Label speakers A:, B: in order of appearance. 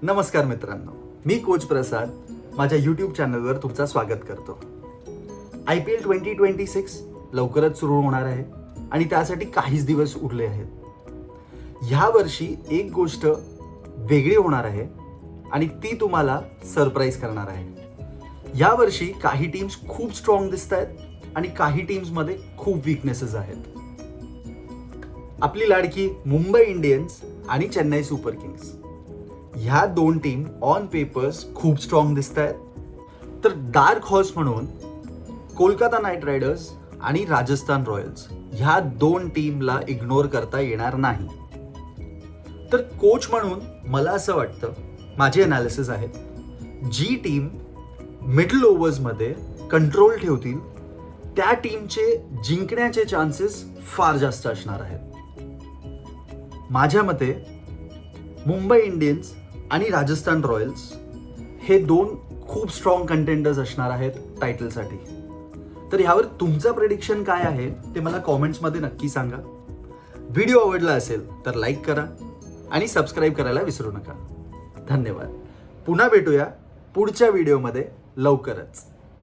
A: नमस्कार मित्रांनो, मी कोच प्रसाद माझ्या यूट्यूब चॅनलवर तुमचं स्वागत करतो. IPL 2026 लवकरच सुरू होणार आहे आणि त्यासाठी काहीच दिवस उरले आहेत. ह्या वर्षी एक गोष्ट वेगळी होणार आहे आणि ती तुम्हाला सरप्राईज करणार आहे. या वर्षी काही टीम्स खूप स्ट्रॉंग दिसत आहेत आणि काही टीम्समध्ये खूप वीकनेसेस आहेत. आपली लाडकी मुंबई इंडियन्स आणि चेन्नई सुपर किंग्स ह्या दोन टीम ऑन पेपर्स खूप स्ट्रॉंग दिसत आहेत. तर डार्क हॉर्स म्हणून कोलकाता नाईट रायडर्स आणि राजस्थान रॉयल्स ह्या दोन टीमला इग्नोर करता येणार नाही. तर कोच म्हणून मला असं वाटतं, माझे अनालिसिस आहे, जी टीम मिडल ओव्हर्समध्ये कंट्रोल ठेवतील त्या टीमचे जिंकण्याचे चान्सेस फार जास्त असणार आहेत. माझ्या मते मुंबई इंडियन्स आणि राजस्थान रॉयल्स हे दोन खूप स्ट्रॉंग कंटेंडर्स असणार आहेत टायटलसाठी. तर ह्यावर तुमचं प्रेडिक्शन काय आहे ते मला कॉमेंट्समध्ये नक्की सांगा. व्हिडिओ आवडला असेल तर लाईक करा आणि सबस्क्राईब करायला विसरू नका. धन्यवाद. पुन्हा भेटूया पुढच्या व्हिडिओमध्ये लवकरच.